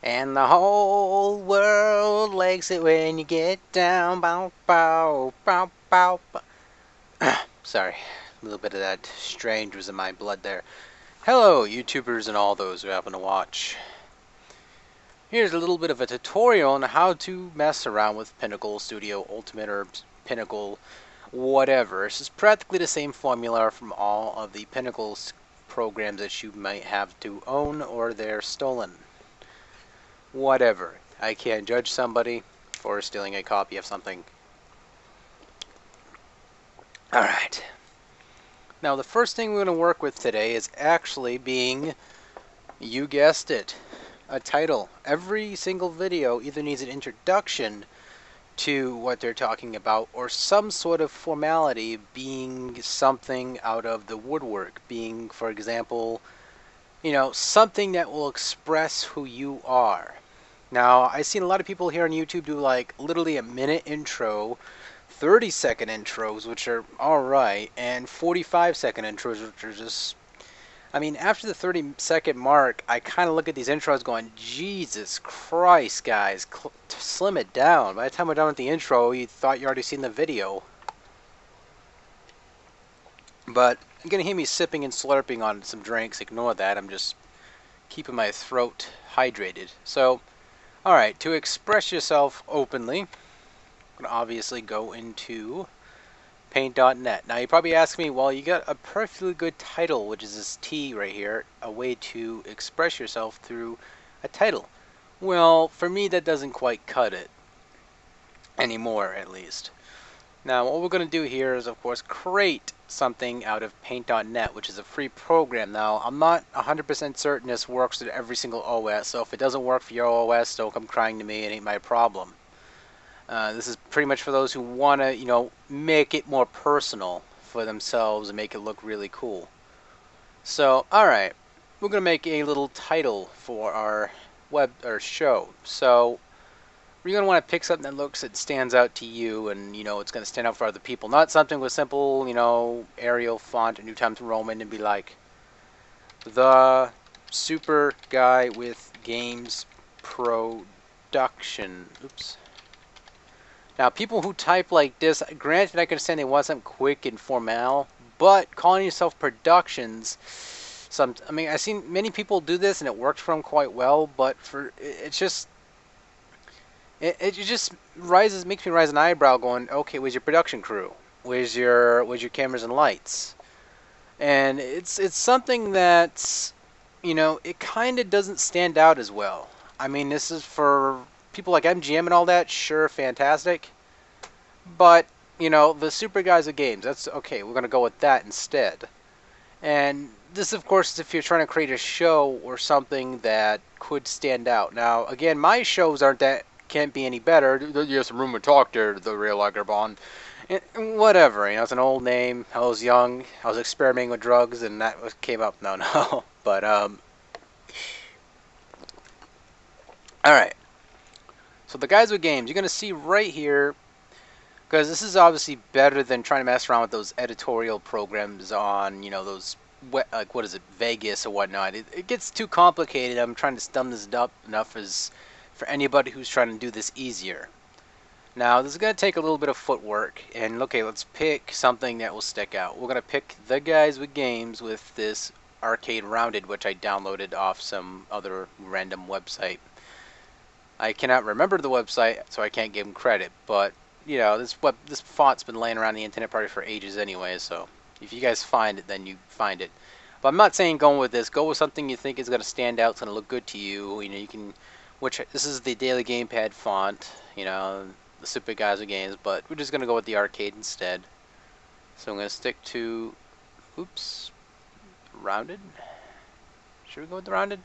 And the whole world likes it when you get down. Bow, bow, bow, bow, bow. Sorry, a little bit of that strange was in my blood there. Hello, YouTubers and all those who happen to watch. Here's a little bit of a tutorial on how to mess around with Pinnacle Studio Ultimate or Pinnacle whatever. This is practically the same formula from all of the Pinnacle programs that you might have to own or they're stolen. Whatever. I can't judge somebody for stealing a copy of something. Alright. Now the first thing we're going to work with today is actually being, you guessed it, a title. Every single video either needs an introduction to what they're talking about or some sort of formality, being something out of the woodwork, being, for example, something that will express who you are. Now, I've seen a lot of people here on YouTube do like literally a minute intro, 30-second intros, which are alright, and 45-second intros, which are just... I mean, after the 30-second mark, I kind of look at these intros going, Jesus Christ, guys, slim it down. By the time we're done with the intro, you thought you already seen the video. But you're going to hear me sipping and slurping on some drinks. Ignore that. I'm just keeping my throat hydrated. So, alright, to express yourself openly, I'm going to obviously go into paint.net. Now, you probably ask me, well, you got a perfectly good title, which is this T right here, a way to express yourself through a title. Well, for me, that doesn't quite cut it. Anymore, at least. Now, what we're going to do here is, of course, create something out of paint.net, which is a free program. Now, I'm not 100% certain this works with every single OS, so if it doesn't work for your OS, don't come crying to me, it ain't my problem. This is pretty much for those who want to, make it more personal for themselves and make it look really cool. So, alright, we're going to make a little title for our show. So, you're going to want to pick something that stands out to you and, it's going to stand out for other people. Not something with simple, Arial font or New Times Roman and be like, the super guy with games production. Oops. Now, people who type like this, granted I can understand they want something quick and formal, but calling yourself Productions, I've seen many people do this and it worked for them quite well, but it just makes me raise an eyebrow going, okay, where's your production crew? Where's your cameras and lights? And it's something that's, it kind of doesn't stand out as well. I mean, this is for people like MGM and all that, sure, fantastic. But, the super guys of games, that's okay, we're going to go with that instead. And this, of course, is if you're trying to create a show or something that could stand out. Now, again, my shows can't be any better. You have some room to talk there, the real Lagerbond. Whatever, it's an old name. I was young, I was experimenting with drugs, and that came up. No. But, alright. So the guys with games, you're going to see right here, because this is obviously better than trying to mess around with those editorial programs on, those, like, what is it, Vegas or whatnot. It gets too complicated. I'm trying to stum this up enough as for anybody who's trying to do this easier. Now, this is going to take a little bit of footwork, and okay, let's pick something that will stick out. We're going to pick the guys with games with this arcade rounded, which I downloaded off some other random website. I cannot remember the website, so I can't give them credit, but, this font's been laying around the internet probably for ages anyway, so if you guys find it, then you find it. But I'm not saying go with this. Go with something you think is going to stand out, it's going to look good to you. You can... this is the Daily Gamepad font, the super guys of games, but we're just going to go with the arcade instead. So I'm going to stick to, rounded. Should we go with the rounded?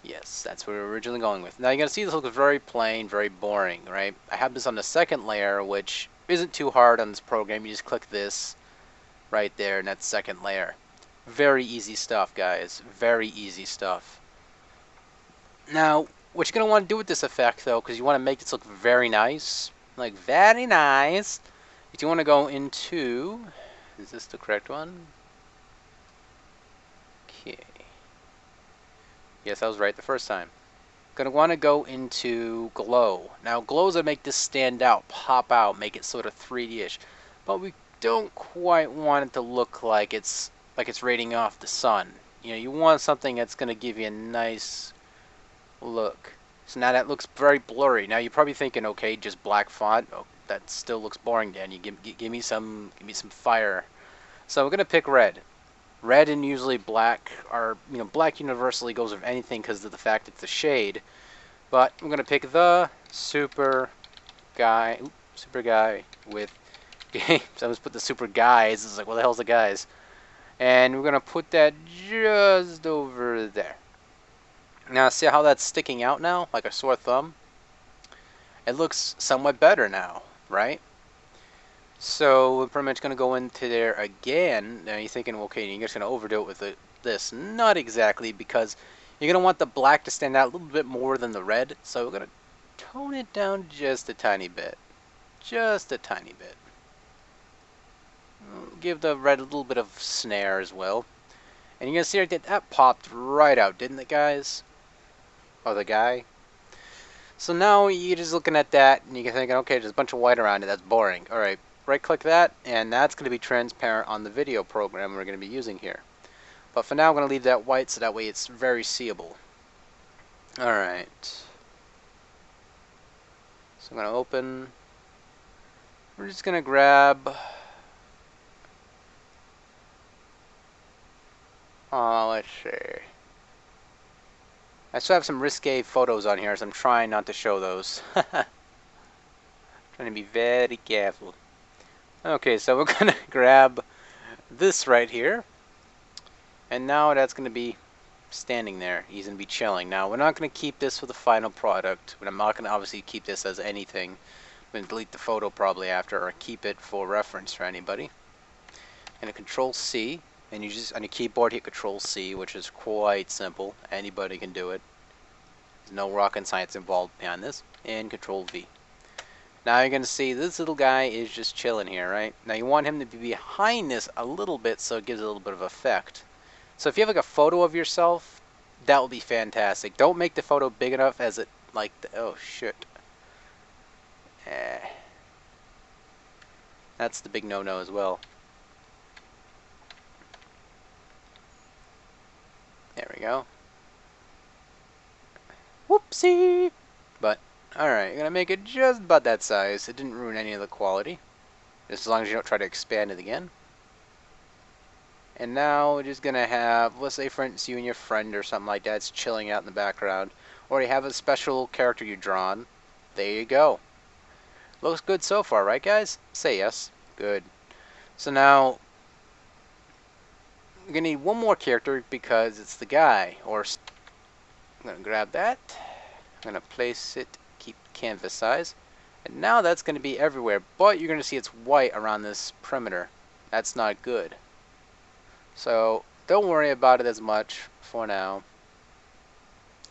Yes, that's what we were originally going with. Now you're going to see this looks very plain, very boring, right? I have this on the second layer, which isn't too hard on this program. You just click this right there, and that's second layer. Very easy stuff, guys. Very easy stuff. Now, what you're going to want to do with this effect, though, because you want to make this look very nice, like very nice, is you want to go into, is this the correct one? Okay. Yes, I was right the first time. Gonna want to go into glow. Now glows that make this stand out, pop out, make it sort of 3D-ish. But we don't quite want it to look like it's radiating off the sun. You know, you want something that's gonna give you a nice look. So now that looks very blurry. Now you're probably thinking, okay, just black font. Oh, that still looks boring, Dan. You give me some fire. So we're gonna pick red. Red and usually black are, you know, black universally goes with anything because of the fact it's a shade. But I'm gonna pick the super guy with games. I almost put the super guys. It's like, what the hell's the guys? And we're gonna put that just over there. Now see how that's sticking out now, like a sore thumb? It looks somewhat better now, right? So we're pretty much going to go into there again. Now you're thinking, okay, you're just going to overdo it with this. Not exactly, because you're going to want the black to stand out a little bit more than the red. So we're going to tone it down just a tiny bit. Just a tiny bit. Give the red a little bit of snare as well. And you're going to see that popped right out, didn't it, guys? Or the guy? So now you're just looking at that, and you're thinking, okay, there's a bunch of white around it. That's boring. All right. Right click that, and that's going to be transparent on the video program we're going to be using here. But for now I'm going to leave that white so that way it's very seeable. Alright. So I'm going to open. We're just going to grab... let's see. I still have some risque photos on here, so I'm trying not to show those. Trying to be very careful. Okay, so we're going to grab this right here. And now that's going to be standing there. He's going to be chilling. Now, we're not going to keep this for the final product. But I'm not going to obviously keep this as anything. I'm going to delete the photo probably after, or keep it for reference for anybody. And a Control-C. And you just, on your keyboard, hit Control-C, which is quite simple. Anybody can do it. There's no rocket science involved behind this. And Control-V. Now you're going to see this little guy is just chilling here, right? Now you want him to be behind this a little bit so it gives it a little bit of effect. So if you have like a photo of yourself, that will be fantastic. Don't make the photo big enough as it like, oh shit. That's the big no-no as well. There we go. Whoopsie! But alright, you're going to make it just about that size. It didn't ruin any of the quality. Just as long as you don't try to expand it again. And now we're just going to have, let's say for instance you and your friend or something like that's chilling out in the background. Or you have a special character you've drawn. There you go. Looks good so far, right guys? Say yes. Good. So now, we're going to need one more character because it's the guy. Or I'm going to grab that. I'm going to place it, keep canvas size. And now that's going to be everywhere, but you're going to see it's white around this perimeter. That's not good. So don't worry about it as much for now.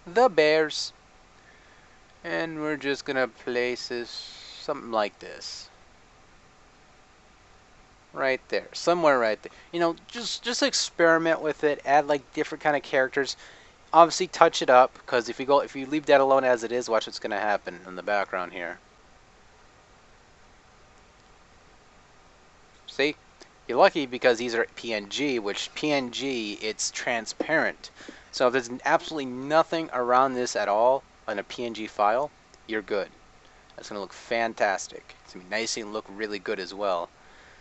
The bears. And we're just going to place this something like this. Right there. Somewhere right there. You know, just experiment with it. Add like different kind of characters. Obviously touch it up, because if you leave that alone as it is, watch what's going to happen in the background here. See? You're lucky because these are PNG, which PNG, it's transparent. So if there's absolutely nothing around this at all on a PNG file, you're good. That's going to look fantastic. It's going to be nice and look really good as well.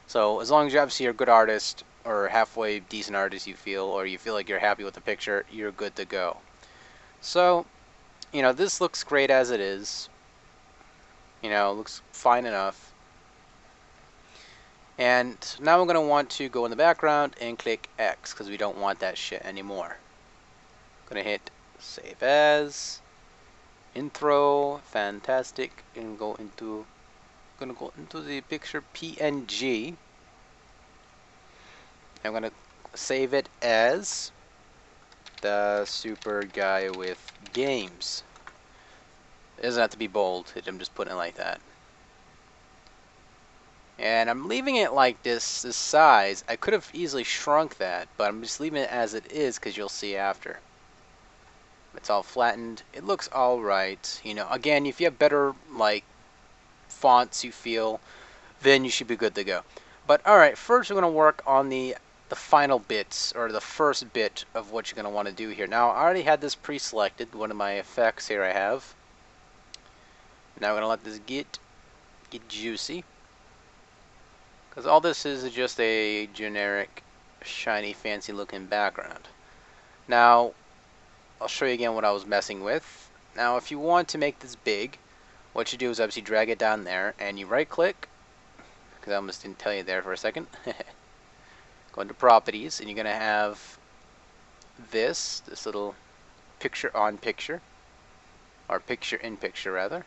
So as long as you obviously are a good artist, or halfway decent artist you feel, or you feel like you're happy with the picture, you're good to go. So, you know, this looks great as it is. You know, looks fine enough. And now we're going to want to go in the background and click X, because we don't want that shit anymore. Going to hit Save As, Intro, fantastic, and go into the picture PNG. I'm going to save it as the super guy with games. It doesn't have to be bold, I'm just putting it like that. And I'm leaving it like this size. I could have easily shrunk that, but I'm just leaving it as it is because you'll see after. I'm going to It's all flattened. It looks all right. You know, again, if you have better like fonts you feel, then you should be good to go. But all right, first we're going to work on the final bits, or the first bit of what you're going to want to do here. Now, I already had this pre-selected, one of my effects here I have. Now we're going to let this get juicy, because all this is just a generic, shiny, fancy looking background. Now, I'll show you again what I was messing with. Now, if you want to make this big, what you do is obviously drag it down there, and you right click, because I almost didn't tell you there for a second. Go into properties, and you're going to have this little picture on picture, or picture in picture rather.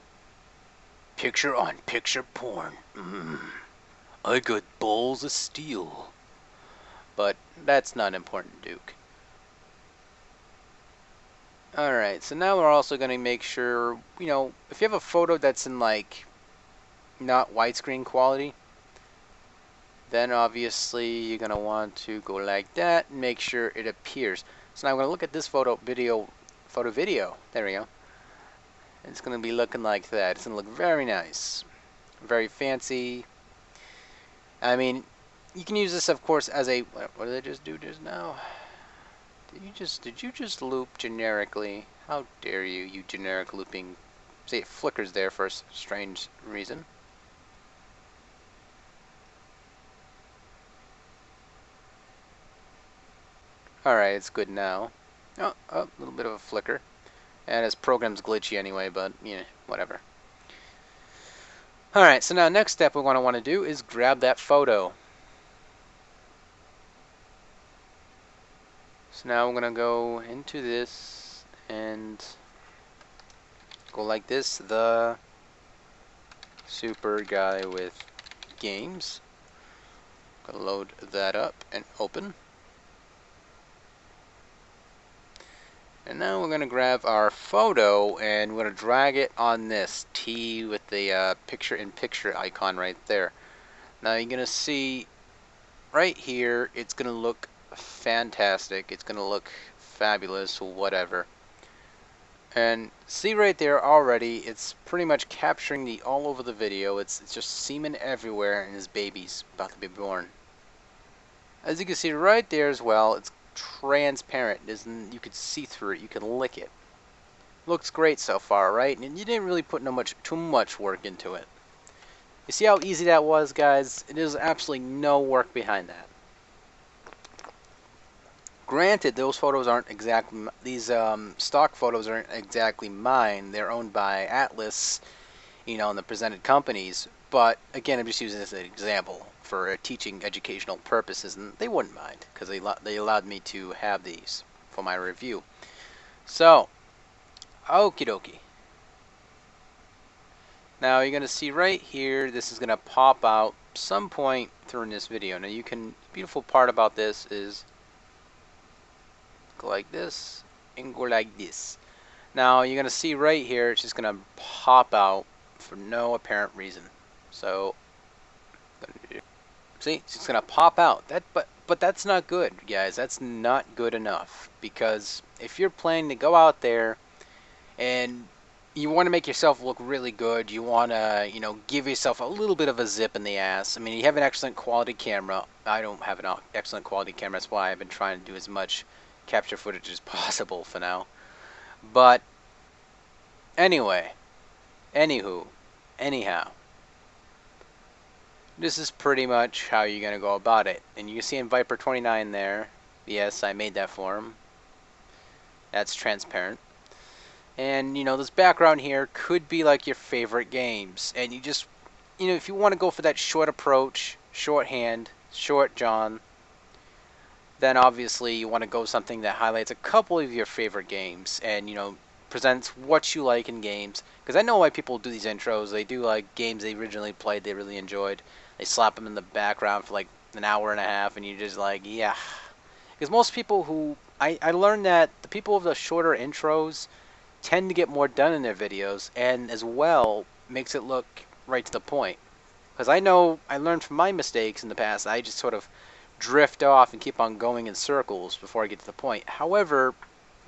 Picture on picture porn. I got balls of steel. But that's not important, Duke. Alright, so now we're also going to make sure, you know, if you have a photo that's in like not widescreen quality, then obviously you're going to want to go like that and make sure it appears. So now I'm going to look at this photo video. There we go. It's going to be looking like that. It's going to look very nice. Very fancy. I mean, you can use this, of course, as a... What did I just do just now? Did you just loop generically? How dare you, you generic looping... See, it flickers there for a strange reason. Alright, it's good now. Oh, a little bit of a flicker. And his program's glitchy anyway, but, yeah, whatever. Alright, so now next step we want to do is grab that photo. So now we're going to go into this and go like this, the super guy with games. Gonna load that up and open. And now we're going to grab our photo and we're going to drag it on this T with the picture-in-picture icon right there. Now you're going to see right here, it's going to look fantastic. It's going to look fabulous or whatever. And see right there already, it's pretty much capturing the all over the video. It's just semen everywhere and his baby's about to be born. As you can see right there as well, it's transparent. You could see through it. You can lick it. Looks great so far, right? And you didn't really put too much work into it. You see how easy that was, guys? There's absolutely no work behind that. Granted, those photos aren't exactly, these stock photos aren't exactly mine. They're owned by Atlas, you know, and the presented companies. But again, I'm just using this as an example for teaching educational purposes, and they wouldn't mind because they allowed me to have these for my review. So, okie dokie. Now you're going to see right here, this is going to pop out some point during this video. Now you can, beautiful part about this is go like this and go like this. Now you're going to see right here, it's just going to pop out for no apparent reason. So, see, it's just going to pop out. But that's not good, guys. That's not good enough. Because if you're planning to go out there and you want to make yourself look really good, you want to, you know, give yourself a little bit of a zip in the ass. I mean, you have an excellent quality camera. I don't have an excellent quality camera. That's why I've been trying to do as much capture footage as possible for now. But anyway, anyhow, this is pretty much how you're going to go about it. And you can see in Viper 29 there, yes, I made that for him. That's transparent. And, you know, this background here could be like your favorite games. And you just, you know, if you want to go for that short approach, shorthand, short John, then obviously you want to go something that highlights a couple of your favorite games and, you know, presents what you like in games. Because I know why people do these intros. They do like games they originally played, they really enjoyed. They slap them in the background for like an hour and a half and you're just like, yeah. Because most people who, I learned that the people with the shorter intros tend to get more done in their videos, and as well makes it look right to the point. Because I know, I learned from my mistakes in the past, I just sort of drift off and keep on going in circles before I get to the point. However,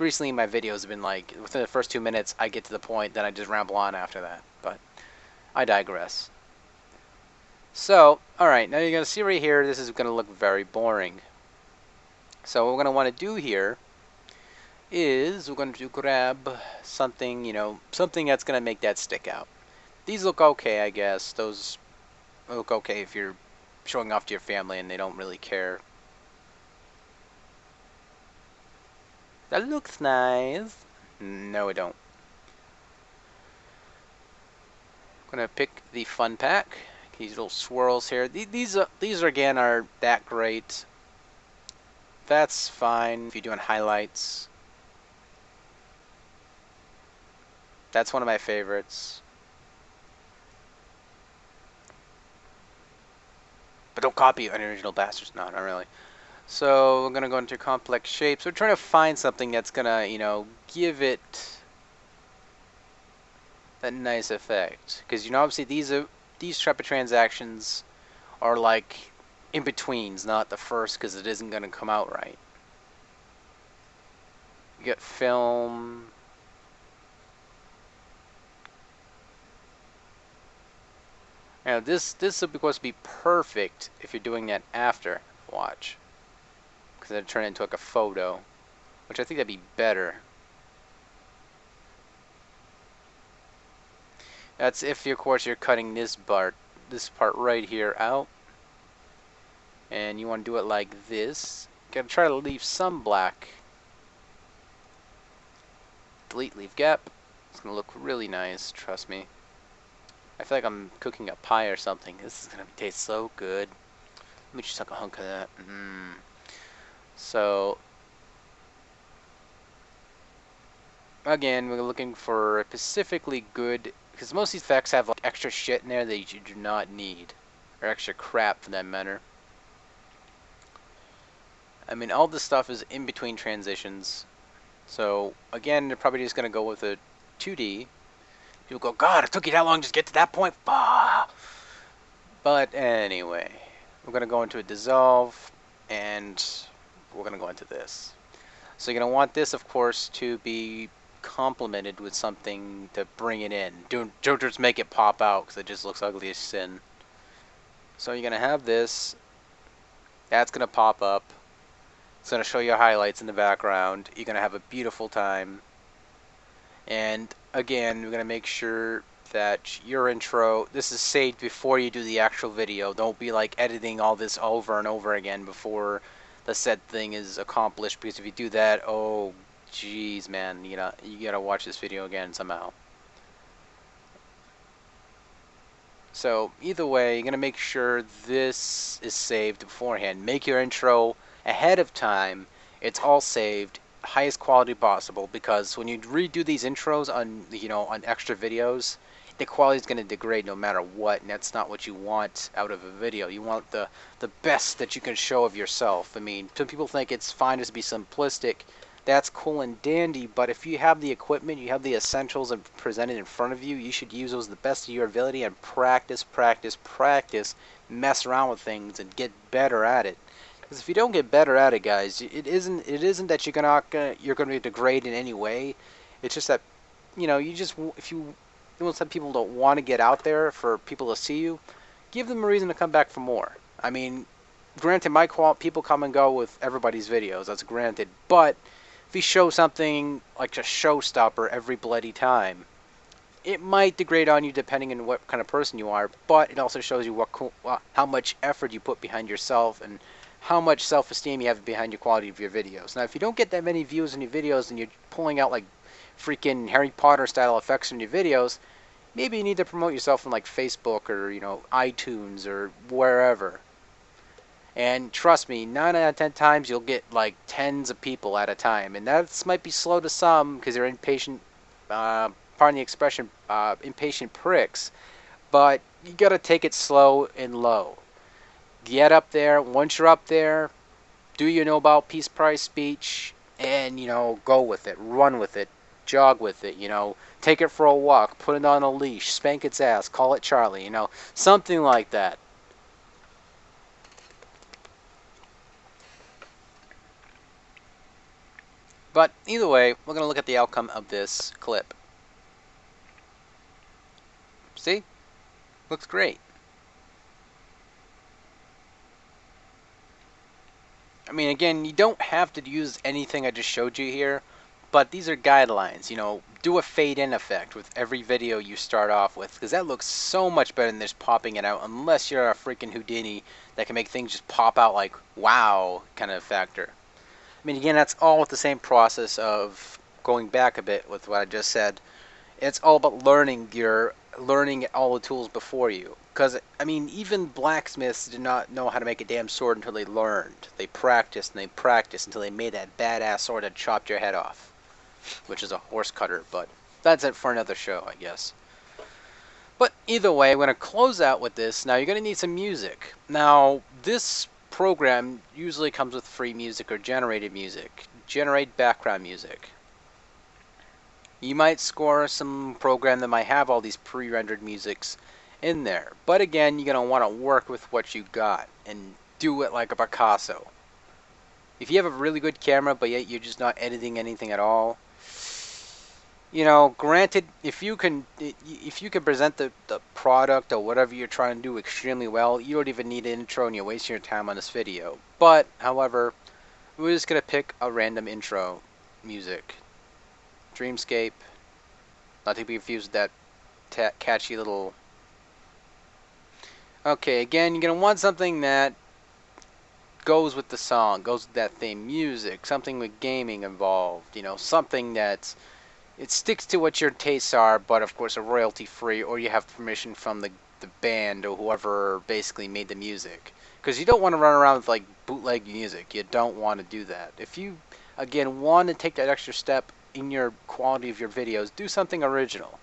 recently my videos have been like, within the first 2 minutes, I get to the point, then I just ramble on after that. But I digress. So, alright, now you're going to see right here, this is going to look very boring. So what we're going to want to do here is we're going to grab something, you know, something that's going to make that stick out. These look okay, I guess. Those look okay if you're showing off to your family and they don't really care. That looks nice. No, it don't. I'm gonna pick the fun pack. These little swirls here. These again are that great. That's fine if you're doing highlights. That's one of my favorites. But don't copy Unoriginal Bastards. No, not really. So we're gonna go into complex shapes. We're trying to find something that's gonna, you know, give it that nice effect. Because, you know, obviously these type of transactions are like in betweens, not the first, because it isn't gonna come out right. You get film. Now this is supposed to be perfect if you're doing that after. Watch. Because it'd turn it into like a photo. Which I think that'd be better. That's if, of course, you're cutting this part right here out. And you want to do it like this. Gotta try to leave some black. Delete, leave gap. It's gonna look really nice, trust me. I feel like I'm cooking a pie or something. This is gonna taste so good. Let me just suck a hunk of that. So, again, we're looking for a specifically good, because most of these effects have like extra shit in there that you do not need, or extra crap for that matter. I mean, all this stuff is in between transitions. So, again, they're probably just gonna go with a 2D. People go, God, it took you that long to just get to that point. Bah! But anyway, we're gonna go into a dissolve, and we're gonna go into this. So you're gonna want this, of course, to be complemented with something to bring it in. Don't just make it pop out, because it just looks ugly as sin. So you're gonna have this. That's gonna pop up. It's gonna show you highlights in the background. You're gonna have a beautiful time. And again, we're gonna make sure that your intro, this is saved before you do the actual video. Don't be like editing all this over and over again before the said thing is accomplished, because if you do that, oh jeez, man, you gotta watch this video again somehow. So either way, you're gonna make sure this is saved beforehand. Make your intro ahead of time. It's all saved, highest quality possible, because when you redo these intros on, you know, on extra videos, the quality is going to degrade no matter what, and that's not what you want out of a video. You want the best that you can show of yourself. I mean, some people think it's fine to be simplistic. That's cool and dandy, but if you have the equipment, you have the essentials presented in front of you, you should use those to the best of your ability and practice, mess around with things and get better at it. Because if you don't get better at it, guys, it isn't that you're gonna degrade in any way. It's just that, you know, if you some people don't want to get out there for people to see you, give them a reason to come back for more. I mean, granted, people come and go with everybody's videos, that's granted, but if you show something like a showstopper every bloody time, it might degrade on you depending on what kind of person you are, but it also shows you how much effort you put behind yourself and how much self-esteem you have behind your quality of your videos. Now, if you don't get that many views in your videos and you're pulling out like freaking Harry Potter style effects in your videos, maybe you need to promote yourself on like Facebook or, you know, iTunes or wherever. And trust me, 9 out of 10 times you'll get like tens of people at a time, and that might be slow to some because they're impatient, pardon the expression, impatient pricks. But you gotta take it slow and low. Get up there. Once you're up there, do you know about peace, price, speech, and, you know, go with it, run with it, jog with it, you know, take it for a walk, put it on a leash, spank its ass, call it Charlie, you know, something like that. But either way, we're going to look at the outcome of this clip. See? Looks great. I mean, again, you don't have to use anything I just showed you here, but these are guidelines. You know, do a fade-in effect with every video you start off with, because that looks so much better than just popping it out, unless you're a freaking Houdini that can make things just pop out like, wow, kind of factor. I mean, again, that's all with the same process of going back a bit with what I just said. It's all about learning all the tools before you. Because, I mean, even blacksmiths did not know how to make a damn sword until they learned. They practiced and they practiced until they made that badass sword that chopped your head off. Which is a horse cutter, but that's it for another show, I guess. But either way, I'm going to close out with this. Now, you're going to need some music. Now, this program usually comes with free music or generated music. Generate background music. You might score some program that might have all these pre-rendered musics in there. But again, you're going to want to work with what you got and do it like a Picasso. If you have a really good camera, but yet you're just not editing anything at all, you know, granted, if you can present the product or whatever you're trying to do extremely well, you don't even need an intro and you're wasting your time on this video. But, however, we're just going to pick a random intro music. Dreamscape. Not to be confused with that catchy little... Okay, again, you're going to want something that goes with the song, goes with that theme. Music, something with gaming involved, you know, something that's... It sticks to what your tastes are, but of course a royalty-free, or you have permission from the band or whoever basically made the music. Because you don't want to run around with like bootleg music. You don't want to do that. If you, again, want to take that extra step in your quality of your videos, do something original.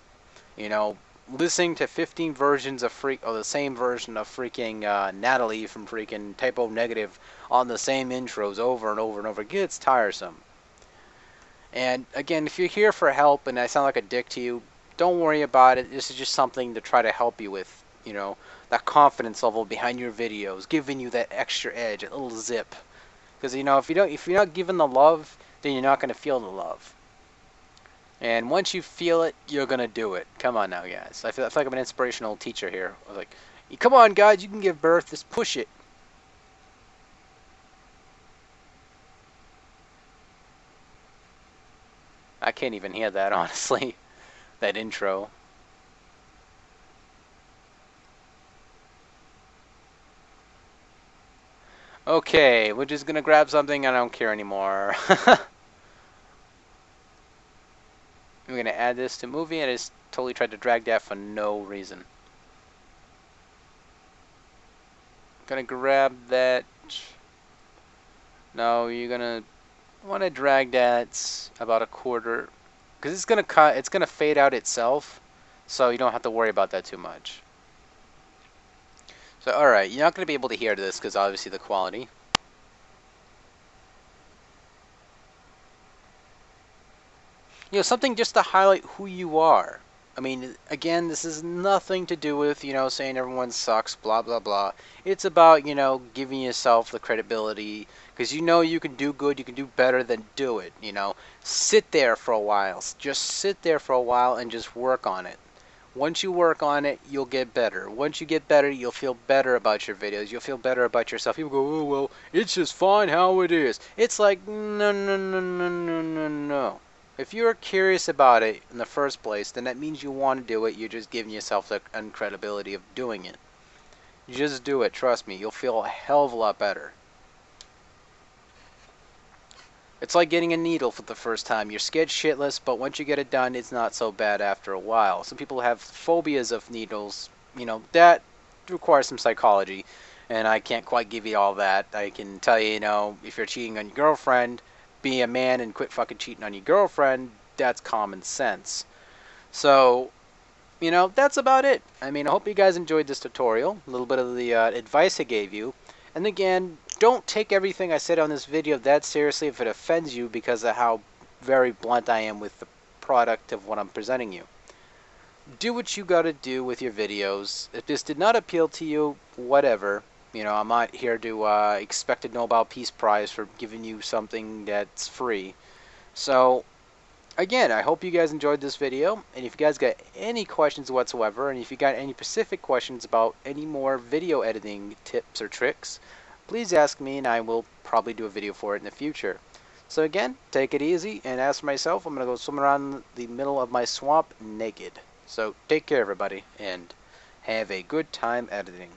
You know, listening to 15 versions of the same version of freaking Natalie from freaking Typo Negative on the same intros over and over and over gets tiresome. And again, if you're here for help and I sound like a dick to you, don't worry about it. This is just something to try to help you with, you know, that confidence level behind your videos, giving you that extra edge, a little zip. Because you know, if you're not given the love, then you're not going to feel the love. And once you feel it, you're going to do it. Come on now, guys. I feel like I'm an inspirational teacher here. I was like, come on, guys, you can give birth. Just push it. I can't even hear that, honestly. That intro. Okay, we're just going to grab something. I don't care anymore. I'm going to add this to movie, and I just totally tried to drag that for no reason. Gonna grab that. No, you're gonna want to drag that about a quarter, because it's gonna fade out itself, so you don't have to worry about that too much. So alright, you're not gonna be able to hear this because obviously the quality. You know, something just to highlight who you are. I mean, again, this is nothing to do with, you know, saying everyone sucks, blah, blah, blah. It's about, you know, giving yourself the credibility, because you know you can do good, you can do better than do it, you know. Sit there for a while. Just sit there for a while and just work on it. Once you work on it, you'll get better. Once you get better, you'll feel better about your videos. You'll feel better about yourself. People go, oh, well, it's just fine how it is. It's like, no, no, no, no, no, no, no. If you're curious about it in the first place, then that means you want to do it. You're just giving yourself the credibility of doing it. Just do it. Trust me. You'll feel a hell of a lot better. It's like getting a needle for the first time. You're scared shitless, but once you get it done, it's not so bad after a while. Some people have phobias of needles. You know, that requires some psychology, and I can't quite give you all that. I can tell you, you know, if you're cheating on your girlfriend, be a man and quit fucking cheating on your girlfriend. That's common sense. So, you know, that's about it. I mean, I hope you guys enjoyed this tutorial. A little bit of the advice I gave you. And again, don't take everything I said on this video that seriously if it offends you because of how very blunt I am with the product of what I'm presenting you. Do what you gotta do with your videos. If this did not appeal to you, whatever. You know, I'm not here to expect a Nobel Peace Prize for giving you something that's free. So again, I hope you guys enjoyed this video, and if you guys got any questions whatsoever, and if you got any specific questions about any more video editing tips or tricks, please ask me and I will probably do a video for it in the future. So again, take it easy, and as for myself, I'm going to go swim around the middle of my swamp naked. So take care everybody, and have a good time editing.